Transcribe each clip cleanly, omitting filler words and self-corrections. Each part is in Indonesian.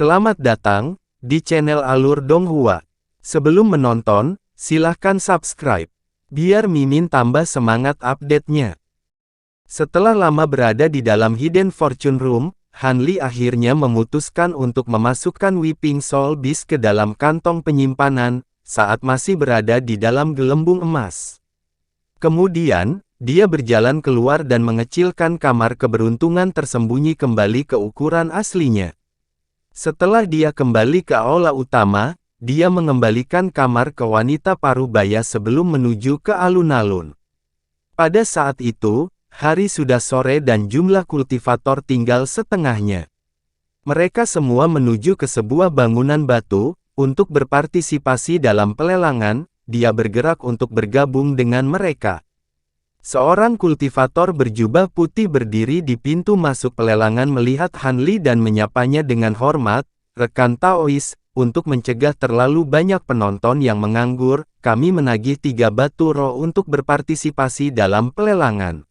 Selamat datang di channel Alur Donghua. Sebelum menonton, silahkan subscribe, biar Mimin tambah semangat update-nya. Setelah lama berada di dalam Hidden Fortune Room, Hanli akhirnya memutuskan untuk memasukkan Weeping Soul Beast ke dalam kantong penyimpanan, saat masih berada di dalam gelembung emas. Kemudian, dia berjalan keluar dan mengecilkan kamar keberuntungan tersembunyi kembali ke ukuran aslinya. Setelah dia kembali ke aula utama, dia mengembalikan kamar ke wanita parubaya sebelum menuju ke alun-alun. Pada saat itu, hari sudah sore dan jumlah kultivator tinggal setengahnya. Mereka semua menuju ke sebuah bangunan batu, untuk berpartisipasi dalam pelelangan. Dia bergerak untuk bergabung dengan mereka. Seorang kultivator berjubah putih berdiri di pintu masuk pelelangan melihat Hanli dan menyapanya dengan hormat, "Rekan Taois, untuk mencegah terlalu banyak penonton yang menganggur, kami menagih 3 batu roh untuk berpartisipasi dalam pelelangan."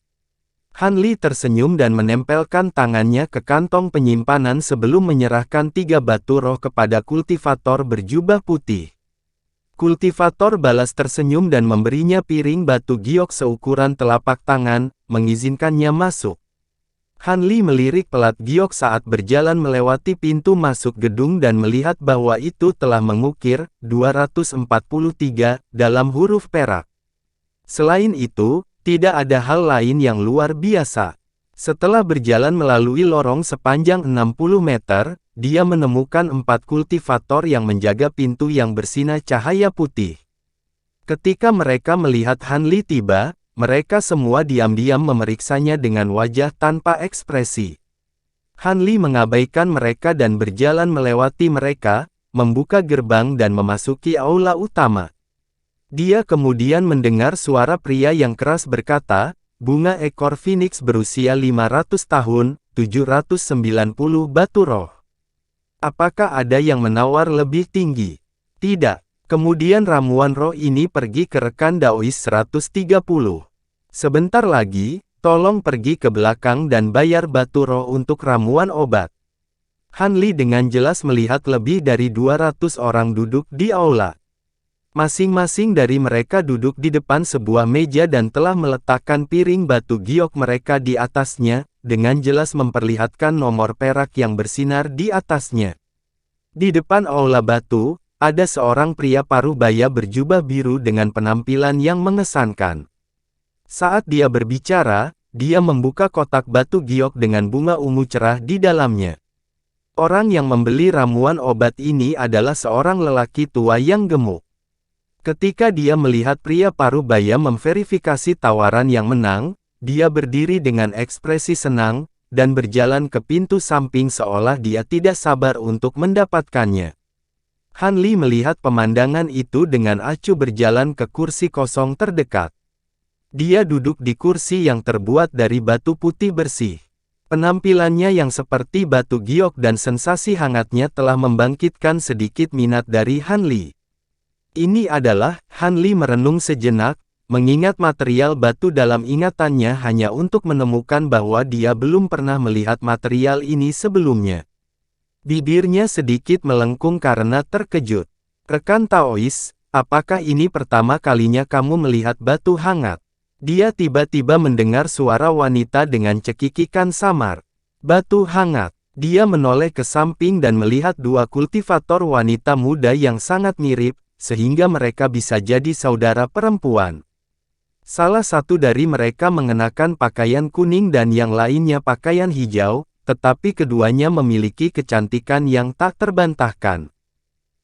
Hanli tersenyum dan menempelkan tangannya ke kantong penyimpanan sebelum menyerahkan 3 batu roh kepada kultivator berjubah putih. Kultivator balas tersenyum dan memberinya piring batu giok seukuran telapak tangan, mengizinkannya masuk. Hanli melirik pelat giok saat berjalan melewati pintu masuk gedung dan melihat bahwa itu telah mengukir 243 dalam huruf perak. Selain itu, tidak ada hal lain yang luar biasa. Setelah berjalan melalui lorong sepanjang 60 meter, dia menemukan 4 kultivator yang menjaga pintu yang bersinar cahaya putih. Ketika mereka melihat Hanli tiba, mereka semua diam-diam memeriksanya dengan wajah tanpa ekspresi. Hanli mengabaikan mereka dan berjalan melewati mereka, membuka gerbang dan memasuki aula utama. Dia kemudian mendengar suara pria yang keras berkata, "Bunga ekor Phoenix berusia 500 tahun, 790 batu roh. Apakah ada yang menawar lebih tinggi?" "Tidak." Kemudian ramuan roh ini pergi ke rekan Daois 130. "Sebentar lagi, tolong pergi ke belakang dan bayar batu roh untuk ramuan obat." Hanli dengan jelas melihat lebih dari 200 orang duduk di aula. Masing-masing dari mereka duduk di depan sebuah meja dan telah meletakkan piring batu giok mereka di atasnya, dengan jelas memperlihatkan nomor perak yang bersinar di atasnya. Di depan aula batu, ada seorang pria parubaya berjubah biru dengan penampilan yang mengesankan. Saat dia berbicara, dia membuka kotak batu giok dengan bunga ungu cerah di dalamnya. Orang yang membeli ramuan obat ini adalah seorang lelaki tua yang gemuk. Ketika dia melihat pria parubaya memverifikasi tawaran yang menang, dia berdiri dengan ekspresi senang, dan berjalan ke pintu samping seolah dia tidak sabar untuk mendapatkannya. Hanli melihat pemandangan itu dengan acuh berjalan ke kursi kosong terdekat. Dia duduk di kursi yang terbuat dari batu putih bersih. Penampilannya yang seperti batu giok dan sensasi hangatnya telah membangkitkan sedikit minat dari Hanli. Ini adalah, Hanli merenung sejenak, mengingat material batu dalam ingatannya hanya untuk menemukan bahwa dia belum pernah melihat material ini sebelumnya. Bibirnya sedikit melengkung karena terkejut. "Rekan Taois, apakah ini pertama kalinya kamu melihat batu hangat?" Dia tiba-tiba mendengar suara wanita dengan cekikikan samar. "Batu hangat." Dia menoleh ke samping dan melihat 2 kultivator wanita muda yang sangat mirip, sehingga mereka bisa jadi saudara perempuan. Salah satu dari mereka mengenakan pakaian kuning dan yang lainnya pakaian hijau, tetapi keduanya memiliki kecantikan yang tak terbantahkan.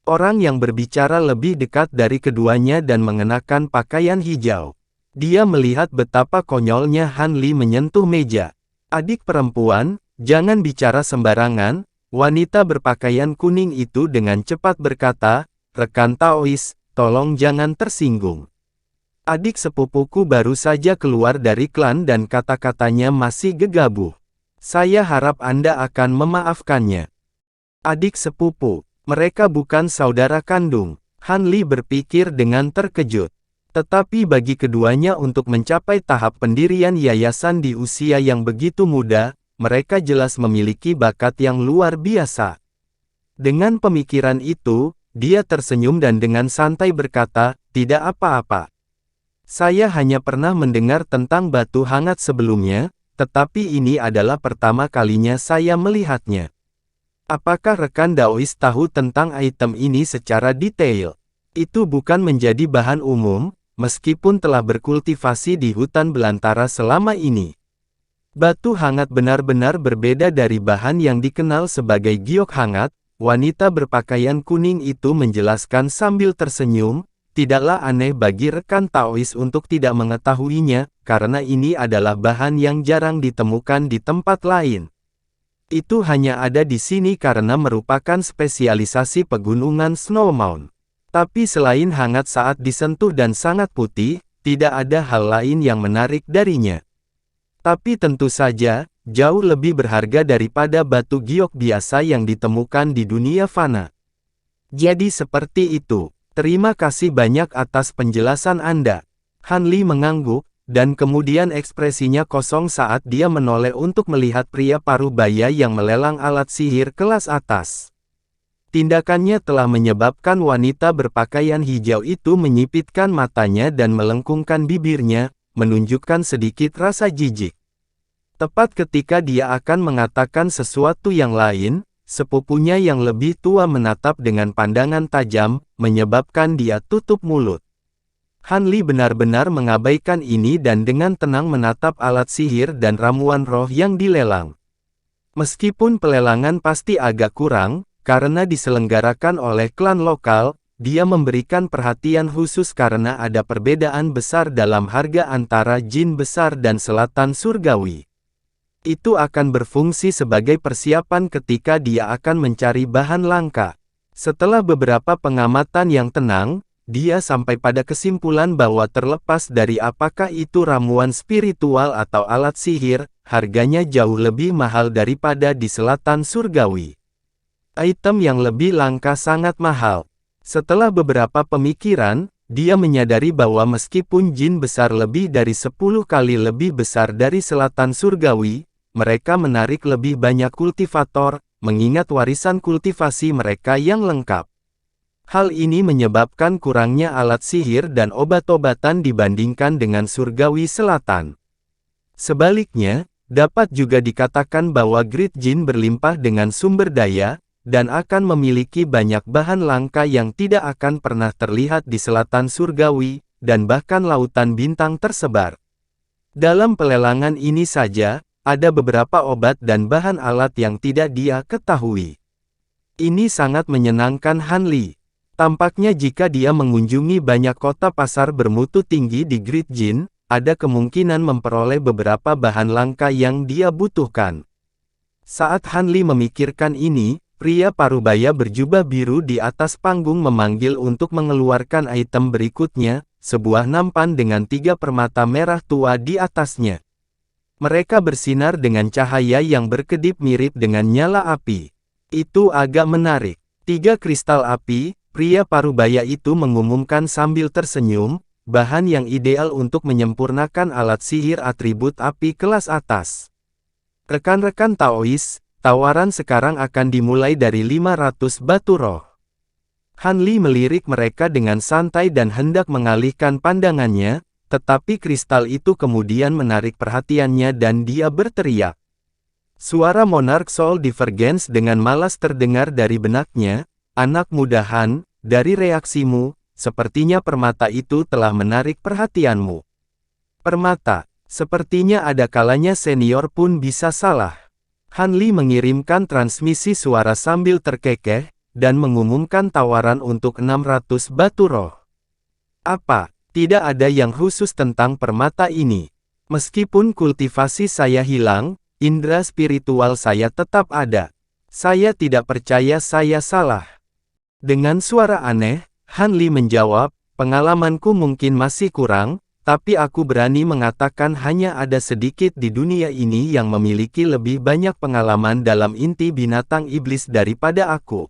Orang yang berbicara lebih dekat dari keduanya dan mengenakan pakaian hijau. Dia melihat betapa konyolnya Hanli menyentuh meja. "Adik perempuan, jangan bicara sembarangan," wanita berpakaian kuning itu dengan cepat berkata, "Rekan Taois, tolong jangan tersinggung. Adik sepupuku baru saja keluar dari klan dan kata-katanya masih gegabah. Saya harap Anda akan memaafkannya." "Adik sepupu, mereka bukan saudara kandung." Hanli berpikir dengan terkejut. Tetapi bagi keduanya untuk mencapai tahap pendirian yayasan di usia yang begitu muda, mereka jelas memiliki bakat yang luar biasa. Dengan pemikiran itu, dia tersenyum dan dengan santai berkata, "Tidak apa-apa. Saya hanya pernah mendengar tentang batu hangat sebelumnya, tetapi ini adalah pertama kalinya saya melihatnya. Apakah rekan Daois tahu tentang item ini secara detail?" Itu bukan menjadi bahan umum, meskipun telah berkultivasi di hutan belantara selama ini. Batu hangat benar-benar berbeda dari bahan yang dikenal sebagai giok hangat. Wanita berpakaian kuning itu menjelaskan sambil tersenyum. Tidaklah aneh bagi rekan Taois untuk tidak mengetahuinya, karena ini adalah bahan yang jarang ditemukan di tempat lain. Itu hanya ada di sini karena merupakan spesialisasi pegunungan Snowmount. Tapi selain hangat saat disentuh dan sangat putih, tidak ada hal lain yang menarik darinya. Tapi tentu saja, jauh lebih berharga daripada batu giok biasa yang ditemukan di dunia fana. Jadi seperti itu. Terima kasih banyak atas penjelasan Anda. Han Li mengangguk, dan kemudian ekspresinya kosong saat dia menoleh untuk melihat pria parubaya yang melelang alat sihir kelas atas. Tindakannya telah menyebabkan wanita berpakaian hijau itu menyipitkan matanya dan melengkungkan bibirnya, menunjukkan sedikit rasa jijik. Tepat ketika dia akan mengatakan sesuatu yang lain, sepupunya yang lebih tua menatap dengan pandangan tajam, menyebabkan dia tutup mulut. Han Li benar-benar mengabaikan ini dan dengan tenang menatap alat sihir dan ramuan roh yang dilelang. Meskipun pelelangan pasti agak kurang, karena diselenggarakan oleh klan lokal, dia memberikan perhatian khusus karena ada perbedaan besar dalam harga antara jin besar dan selatan surgawi. Itu akan berfungsi sebagai persiapan ketika dia akan mencari bahan langka. Setelah beberapa pengamatan yang tenang, dia sampai pada kesimpulan bahwa terlepas dari apakah itu ramuan spiritual atau alat sihir, harganya jauh lebih mahal daripada di selatan surgawi. Item yang lebih langka sangat mahal. Setelah beberapa pemikiran, dia menyadari bahwa meskipun jin besar lebih dari 10 kali lebih besar dari selatan surgawi, mereka menarik lebih banyak kultivator, mengingat warisan kultivasi mereka yang lengkap. Hal ini menyebabkan kurangnya alat sihir dan obat-obatan dibandingkan dengan surgawi selatan. Sebaliknya, dapat juga dikatakan bahwa Great Jin berlimpah dengan sumber daya, dan akan memiliki banyak bahan langka yang tidak akan pernah terlihat di selatan surgawi, dan bahkan lautan bintang tersebar. Dalam pelelangan ini saja, ada beberapa obat dan bahan alat yang tidak dia ketahui. Ini sangat menyenangkan Han Li. Tampaknya jika dia mengunjungi banyak kota pasar bermutu tinggi di Great Jin, ada kemungkinan memperoleh beberapa bahan langka yang dia butuhkan. Saat Han Li memikirkan ini, pria parubaya berjubah biru di atas panggung memanggil untuk mengeluarkan item berikutnya, sebuah nampan dengan 3 permata merah tua di atasnya. Mereka bersinar dengan cahaya yang berkedip mirip dengan nyala api. Itu agak menarik. 3 kristal api, pria parubaya itu mengumumkan sambil tersenyum, bahan yang ideal untuk menyempurnakan alat sihir atribut api kelas atas. Rekan-rekan Taois, tawaran sekarang akan dimulai dari 500 batu roh. Han Li melirik mereka dengan santai dan hendak mengalihkan pandangannya, tetapi kristal itu kemudian menarik perhatiannya dan dia berteriak. Suara Monarch Soul Divergence dengan malas terdengar dari benaknya, "Anak muda Han, dari reaksimu, sepertinya permata itu telah menarik perhatianmu." Permata, sepertinya ada kalanya senior pun bisa salah. Han Li mengirimkan transmisi suara sambil terkekeh, dan mengumumkan tawaran untuk 600 batu roh. Apa? Tidak ada yang khusus tentang permata ini. Meskipun kultivasi saya hilang, indera spiritual saya tetap ada. Saya tidak percaya saya salah. Dengan suara aneh, Han Li menjawab, "Pengalamanku mungkin masih kurang, tapi aku berani mengatakan hanya ada sedikit di dunia ini yang memiliki lebih banyak pengalaman dalam inti binatang iblis daripada aku.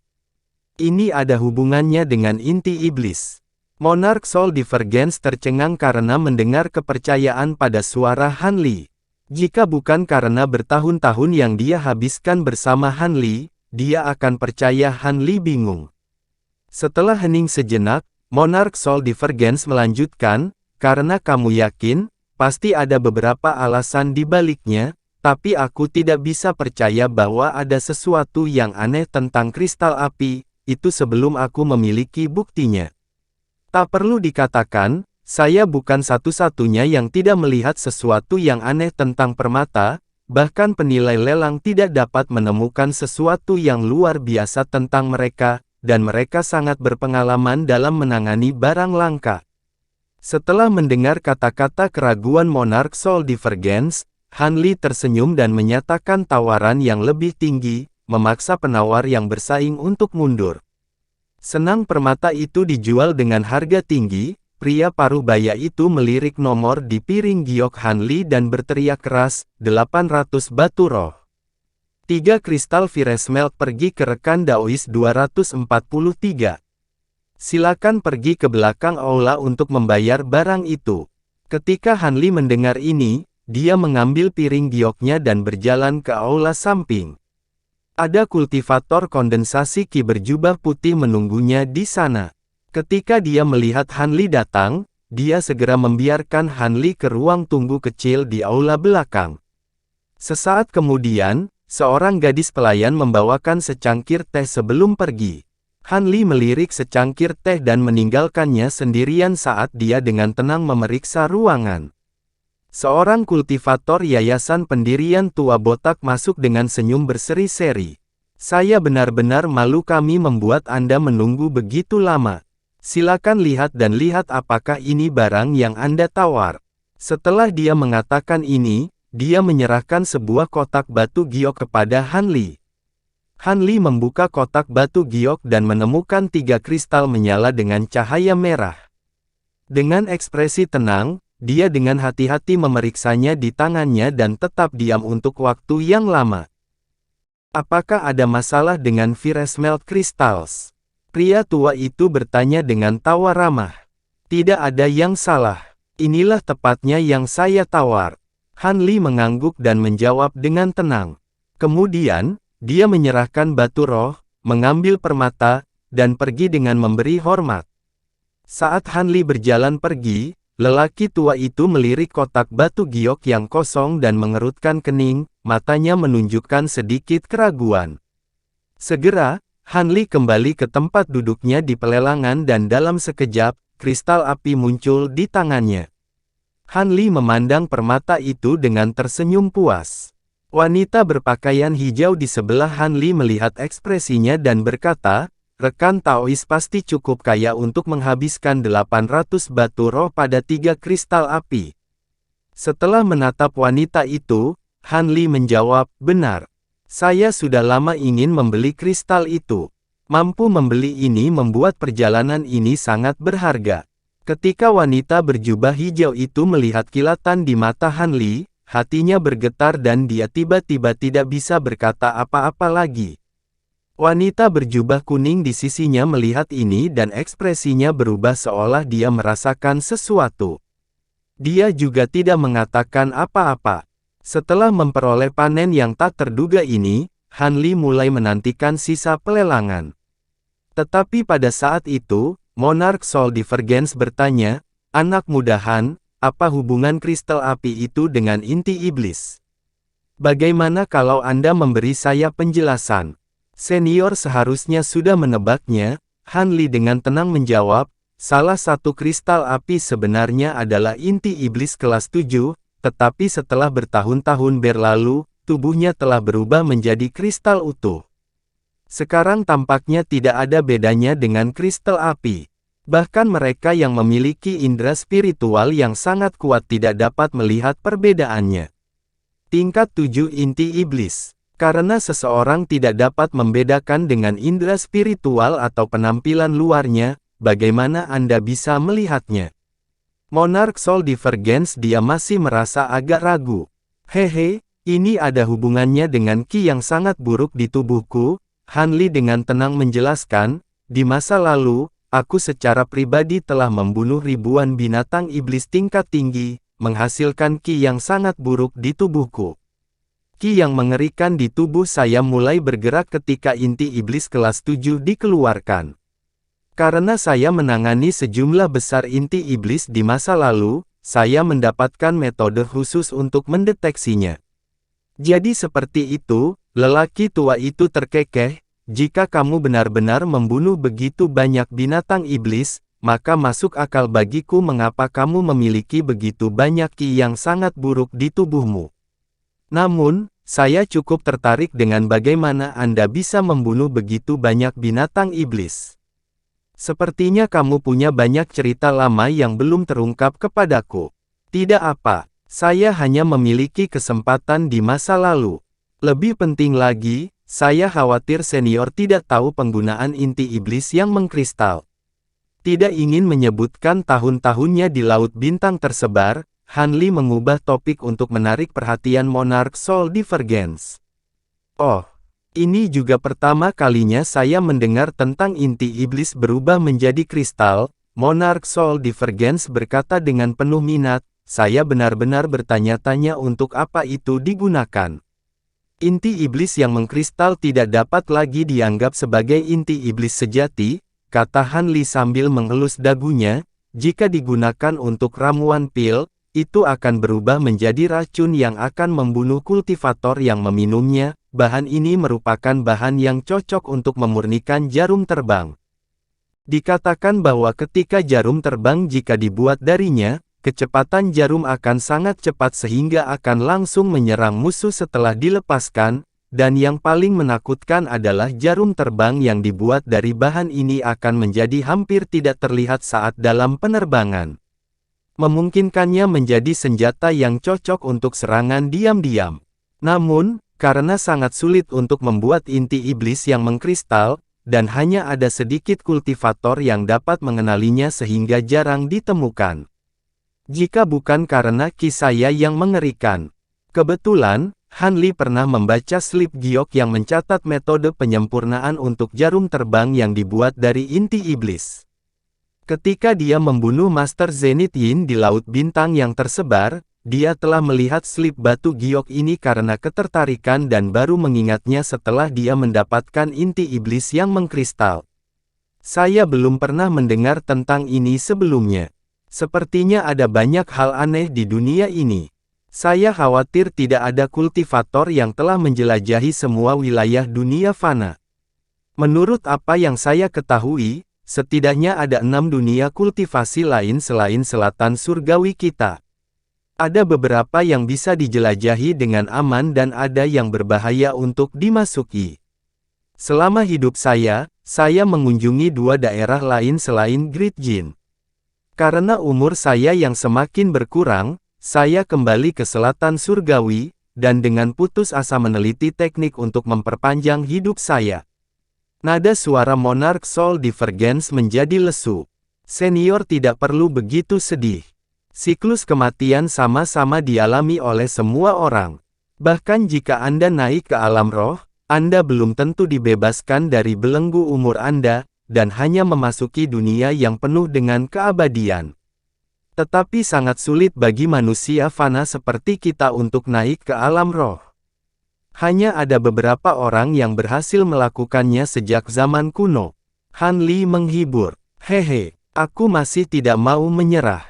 Ini ada hubungannya dengan inti iblis." Monarch Soul Divergence tercengang karena mendengar kepercayaan pada suara Han Li. Jika bukan karena bertahun-tahun yang dia habiskan bersama Han Li, dia akan percaya. Han Li bingung. Setelah hening sejenak, Monarch Soul Divergence melanjutkan, karena kamu yakin, pasti ada beberapa alasan di baliknya, tapi aku tidak bisa percaya bahwa ada sesuatu yang aneh tentang kristal api, itu sebelum aku memiliki buktinya. Tak perlu dikatakan, saya bukan satu-satunya yang tidak melihat sesuatu yang aneh tentang permata, bahkan penilai lelang tidak dapat menemukan sesuatu yang luar biasa tentang mereka, dan mereka sangat berpengalaman dalam menangani barang langka. Setelah mendengar kata-kata keraguan Monarch Soul Divergence, Han Li tersenyum dan menyatakan tawaran yang lebih tinggi, memaksa penawar yang bersaing untuk mundur. Senang permata itu dijual dengan harga tinggi, pria paruh baya itu melirik nomor di piring giok Han Li dan berteriak keras, 800 batu roh. 3 kristal Virus Melt. Pergi ke rekan Daois 243. Silakan pergi ke belakang aula untuk membayar barang itu. Ketika Han Li mendengar ini, dia mengambil piring gioknya dan berjalan ke aula samping. Ada kultivator kondensasi Qi berjubah putih menunggunya di sana. Ketika dia melihat Han Li datang, dia segera membiarkan Han Li ke ruang tunggu kecil di aula belakang. Sesaat kemudian, seorang gadis pelayan membawakan secangkir teh sebelum pergi. Han Li melirik secangkir teh dan meninggalkannya sendirian saat dia dengan tenang memeriksa ruangan. Seorang kultivator yayasan pendirian tua botak masuk dengan senyum berseri-seri. Saya benar-benar malu kami membuat Anda menunggu begitu lama. Silakan lihat dan lihat apakah ini barang yang Anda tawar. Setelah dia mengatakan ini, dia menyerahkan sebuah kotak batu giok kepada Han Li. Han Li membuka kotak batu giok dan menemukan 3 kristal menyala dengan cahaya merah. Dengan ekspresi tenang, dia dengan hati-hati memeriksanya di tangannya dan tetap diam untuk waktu yang lama. Apakah ada masalah dengan Virus Melt Crystals? Pria tua itu bertanya dengan tawa ramah. Tidak ada yang salah. Inilah tepatnya yang saya tawar. Han Li mengangguk dan menjawab dengan tenang. Kemudian, dia menyerahkan batu roh, mengambil permata, dan pergi dengan memberi hormat. Saat Han Li berjalan pergi, lelaki tua itu melirik kotak batu giok yang kosong dan mengerutkan kening, matanya menunjukkan sedikit keraguan. Segera, Han Li kembali ke tempat duduknya di pelelangan dan dalam sekejap, kristal api muncul di tangannya. Han Li memandang permata itu dengan tersenyum puas. Wanita berpakaian hijau di sebelah Han Li melihat ekspresinya dan berkata, rekan Taois pasti cukup kaya untuk menghabiskan 800 batu roh pada 3 kristal api. Setelah menatap wanita itu, Han Li menjawab, benar. Saya sudah lama ingin membeli kristal itu. Mampu membeli ini membuat perjalanan ini sangat berharga. Ketika wanita berjubah hijau itu melihat kilatan di mata Han Li, hatinya bergetar dan dia tiba-tiba tidak bisa berkata apa-apa lagi. Wanita berjubah kuning di sisinya melihat ini dan ekspresinya berubah seolah dia merasakan sesuatu. Dia juga tidak mengatakan apa-apa. Setelah memperoleh panen yang tak terduga ini, Han Li mulai menantikan sisa pelelangan. Tetapi pada saat itu, Monarch Soul Divergence bertanya, anak muda Han, apa hubungan kristal api itu dengan inti iblis? Bagaimana kalau Anda memberi saya penjelasan? Senior seharusnya sudah menebaknya. Han Li dengan tenang menjawab, salah satu kristal api sebenarnya adalah inti iblis kelas 7, tetapi setelah bertahun-tahun berlalu, tubuhnya telah berubah menjadi kristal utuh. Sekarang tampaknya tidak ada bedanya dengan kristal api. Bahkan mereka yang memiliki indera spiritual yang sangat kuat tidak dapat melihat perbedaannya. Tingkat 7 inti iblis. Karena seseorang tidak dapat membedakan dengan indera spiritual atau penampilan luarnya, bagaimana Anda bisa melihatnya? Monarch Soul Divergence dia masih merasa agak ragu. Hehe, ini ada hubungannya dengan Qi yang sangat buruk di tubuhku. Han Li dengan tenang menjelaskan, di masa lalu, aku secara pribadi telah membunuh ribuan binatang iblis tingkat tinggi, menghasilkan Qi yang sangat buruk di tubuhku. Ki yang mengerikan di tubuh saya mulai bergerak ketika inti iblis kelas 7 dikeluarkan. Karena saya menangani sejumlah besar inti iblis di masa lalu, saya mendapatkan metode khusus untuk mendeteksinya. Jadi seperti itu, lelaki tua itu terkekeh, jika kamu benar-benar membunuh begitu banyak binatang iblis, maka masuk akal bagiku mengapa kamu memiliki begitu banyak ki yang sangat buruk di tubuhmu. Namun, saya cukup tertarik dengan bagaimana Anda bisa membunuh begitu banyak binatang iblis. Sepertinya kamu punya banyak cerita lama yang belum terungkap kepadaku. Tidak apa, saya hanya memiliki kesempatan di masa lalu. Lebih penting lagi, saya khawatir senior tidak tahu penggunaan inti iblis yang mengkristal. Tidak ingin menyebutkan tahun-tahunnya di Laut Bintang tersebar, Han Li mengubah topik untuk menarik perhatian Monarch Soul Divergence. Oh, ini juga pertama kalinya saya mendengar tentang inti iblis berubah menjadi kristal. Monarch Soul Divergence berkata dengan penuh minat, saya benar-benar bertanya-tanya untuk apa itu digunakan. Inti iblis yang mengkristal tidak dapat lagi dianggap sebagai inti iblis sejati, kata Han Li sambil mengelus dagunya, jika digunakan untuk ramuan pil, itu akan berubah menjadi racun yang akan membunuh kultivator yang meminumnya. Bahan ini merupakan bahan yang cocok untuk memurnikan jarum terbang. Dikatakan bahwa ketika jarum terbang jika dibuat darinya, kecepatan jarum akan sangat cepat sehingga akan langsung menyerang musuh setelah dilepaskan, dan yang paling menakutkan adalah jarum terbang yang dibuat dari bahan ini akan menjadi hampir tidak terlihat saat dalam penerbangan. Memungkinkannya menjadi senjata yang cocok untuk serangan diam-diam. Namun, karena sangat sulit untuk membuat inti iblis yang mengkristal, dan hanya ada sedikit kultivator yang dapat mengenalinya sehingga jarang ditemukan. Jika bukan karena ki saya yang mengerikan. Kebetulan, Han Li pernah membaca slip giok yang mencatat metode penyempurnaan untuk jarum terbang yang dibuat dari inti iblis. Ketika dia membunuh Master Zenith Yin di Laut Bintang yang tersebar, dia telah melihat slip batu giok ini karena ketertarikan dan baru mengingatnya setelah dia mendapatkan inti iblis yang mengkristal. Saya belum pernah mendengar tentang ini sebelumnya. Sepertinya ada banyak hal aneh di dunia ini. Saya khawatir tidak ada kultivator yang telah menjelajahi semua wilayah dunia fana. Menurut apa yang saya ketahui, setidaknya ada 6 dunia kultivasi lain selain selatan surgawi kita. Ada beberapa yang bisa dijelajahi dengan aman dan ada yang berbahaya untuk dimasuki. Selama hidup saya mengunjungi 2 daerah lain selain Great Jin. Karena umur saya yang semakin berkurang, saya kembali ke selatan surgawi, dan dengan putus asa meneliti teknik untuk memperpanjang hidup saya. Nada suara Monarch Soul Divergence menjadi lesu. Senior tidak perlu begitu sedih. Siklus kematian sama-sama dialami oleh semua orang. Bahkan jika Anda naik ke alam roh, Anda belum tentu dibebaskan dari belenggu umur Anda, dan hanya memasuki dunia yang penuh dengan keabadian. Tetapi sangat sulit bagi manusia fana seperti kita untuk naik ke alam roh. Hanya ada beberapa orang yang berhasil melakukannya sejak zaman kuno. Han Li menghibur. Hehe, aku masih tidak mau menyerah.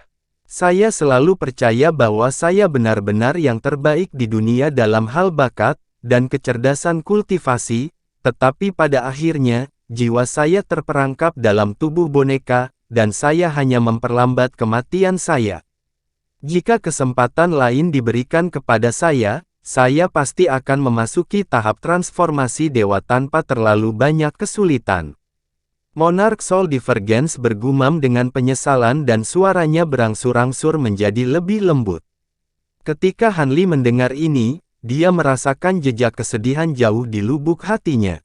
Saya selalu percaya bahwa saya benar-benar yang terbaik di dunia dalam hal bakat dan kecerdasan kultivasi, tetapi pada akhirnya, jiwa saya terperangkap dalam tubuh boneka, dan saya hanya memperlambat kematian saya. Jika kesempatan lain diberikan kepada saya pasti akan memasuki tahap transformasi dewa tanpa terlalu banyak kesulitan. Monarch Soul Divergence bergumam dengan penyesalan dan suaranya berangsur-angsur menjadi lebih lembut. Ketika Han Li mendengar ini, dia merasakan jejak kesedihan jauh di lubuk hatinya.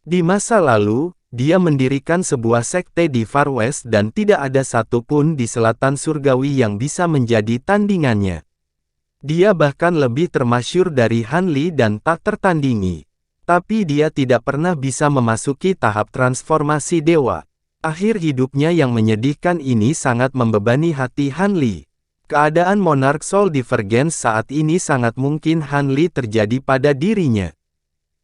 Di masa lalu, dia mendirikan sebuah sekte di Far West dan tidak ada satupun di selatan surgawi yang bisa menjadi tandingannya. Dia bahkan lebih termasyhur dari Han Li dan tak tertandingi. Tapi dia tidak pernah bisa memasuki tahap transformasi dewa. Akhir hidupnya yang menyedihkan ini sangat membebani hati Han Li. Keadaan Monarch Soul Divergence saat ini sangat mungkin Han Li terjadi pada dirinya.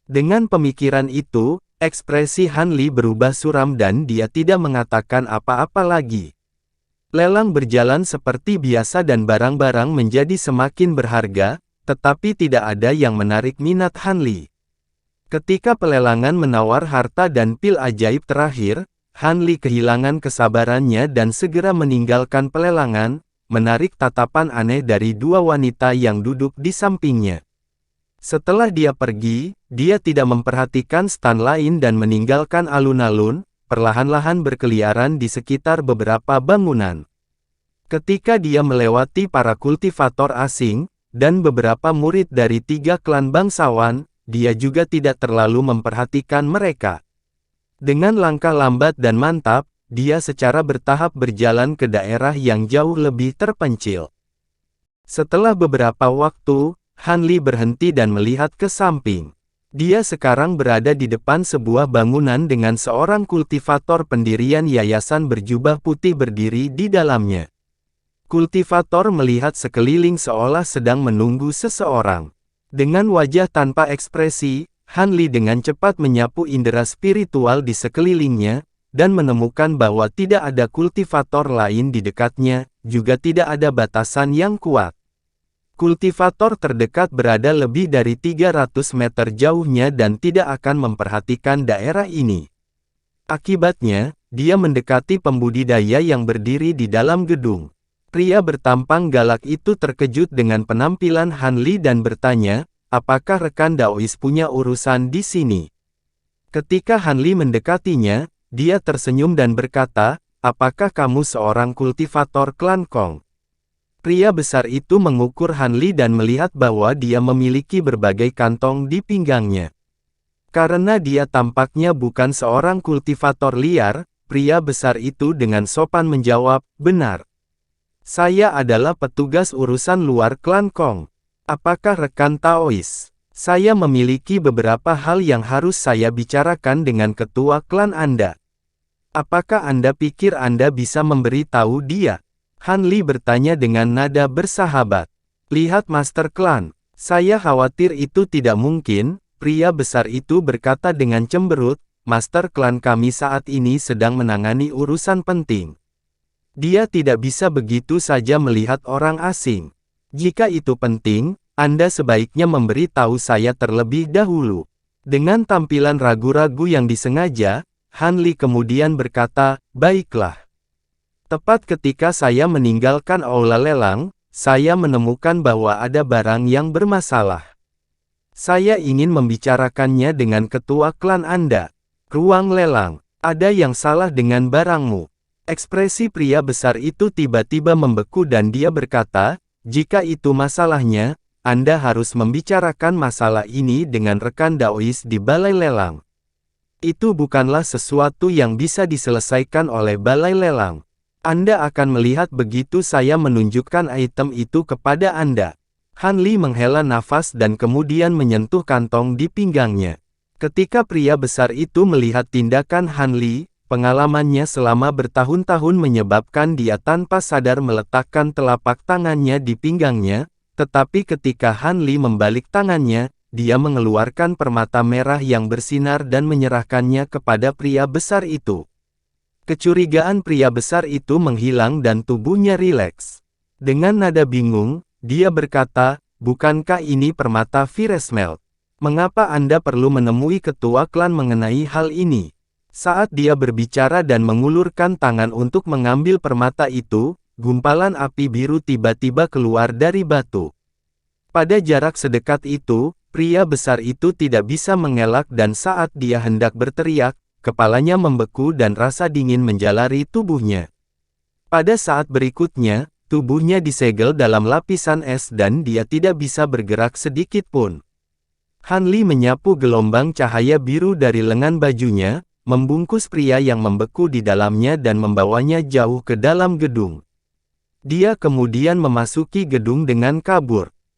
Dengan pemikiran itu, ekspresi Han Li berubah suram dan dia tidak mengatakan apa-apa lagi. Lelang berjalan seperti biasa dan barang-barang menjadi semakin berharga, tetapi tidak ada yang menarik minat Han Li. Ketika pelelangan menawar harta dan pil ajaib terakhir, Han Li kehilangan kesabarannya dan segera meninggalkan pelelangan, menarik tatapan aneh dari dua wanita yang duduk di sampingnya. Setelah dia pergi, dia tidak memperhatikan stan lain dan meninggalkan alun-alun, perlahan-lahan berkeliaran di sekitar beberapa bangunan. Ketika dia melewati para kultivator asing, dan beberapa murid dari 3 klan bangsawan, dia juga tidak terlalu memperhatikan mereka. Dengan langkah lambat dan mantap, dia secara bertahap berjalan ke daerah yang jauh lebih terpencil. Setelah beberapa waktu, Han Li berhenti dan melihat ke samping. Dia sekarang berada di depan sebuah bangunan dengan seorang kultivator pendirian yayasan berjubah putih berdiri di dalamnya. Kultivator melihat sekeliling seolah sedang menunggu seseorang. Dengan wajah tanpa ekspresi, Han Li dengan cepat menyapu indera spiritual di sekelilingnya, dan menemukan bahwa tidak ada kultivator lain di dekatnya, juga tidak ada batasan yang kuat. Kultivator terdekat berada lebih dari 300 meter jauhnya dan tidak akan memperhatikan daerah ini. Akibatnya, dia mendekati pembudidaya yang berdiri di dalam gedung. Pria bertampang galak itu terkejut dengan penampilan Han Li dan bertanya, apakah rekan Daois punya urusan di sini? Ketika Han Li mendekatinya, dia tersenyum dan berkata, apakah kamu seorang kultivator klan Kong? Pria besar itu mengukur Han Li dan melihat bahwa dia memiliki berbagai kantong di pinggangnya. Karena dia tampaknya bukan seorang kultivator liar, pria besar itu dengan sopan menjawab, benar. Saya adalah petugas urusan luar klan Kong. Apakah rekan Taois? Saya memiliki beberapa hal yang harus saya bicarakan dengan ketua klan Anda. Apakah Anda pikir Anda bisa memberitahu dia? Han Li bertanya dengan nada bersahabat. Lihat Master Klan, saya khawatir itu tidak mungkin, pria besar itu berkata dengan cemberut, Master Klan kami saat ini sedang menangani urusan penting. Dia tidak bisa begitu saja melihat orang asing. Jika itu penting, Anda sebaiknya memberitahu saya terlebih dahulu. Dengan tampilan ragu-ragu yang disengaja, Han Li kemudian berkata, baiklah. Tepat ketika saya meninggalkan aula lelang, saya menemukan bahwa ada barang yang bermasalah. Saya ingin membicarakannya dengan ketua klan Anda. Ruang lelang, ada yang salah dengan barangmu. Ekspresi pria besar itu tiba-tiba membeku dan dia berkata, jika itu masalahnya, Anda harus membicarakan masalah ini dengan rekan Daois di balai lelang. Itu bukanlah sesuatu yang bisa diselesaikan oleh balai lelang. Anda akan melihat begitu saya menunjukkan item itu kepada Anda. Han Li menghela nafas dan kemudian menyentuh kantong di pinggangnya. Ketika pria besar itu melihat tindakan Han Li, pengalamannya selama bertahun-tahun menyebabkan dia tanpa sadar meletakkan telapak tangannya di pinggangnya, tetapi ketika Han Li membalik tangannya, dia mengeluarkan permata merah yang bersinar dan menyerahkannya kepada pria besar itu. Kecurigaan pria besar itu menghilang dan tubuhnya rileks. Dengan nada bingung, dia berkata, bukankah ini permata Viresmelt? Mengapa Anda perlu menemui ketua klan mengenai hal ini? Saat dia berbicara dan mengulurkan tangan untuk mengambil permata itu, gumpalan api biru tiba-tiba keluar dari batu. Pada jarak sedekat itu, pria besar itu tidak bisa mengelak dan saat dia hendak berteriak, kepalanya membeku dan rasa dingin menjalari tubuhnya. Pada saat berikutnya, tubuhnya disegel dalam lapisan es dan dia tidak bisa bergerak sedikit pun. Han Li menyapu gelombang cahaya biru dari lengan bajunya, membungkus pria yang membeku di dalamnya dan membawanya jauh ke dalam gedung. Dia kemudian memasuki gedung dengan kabur.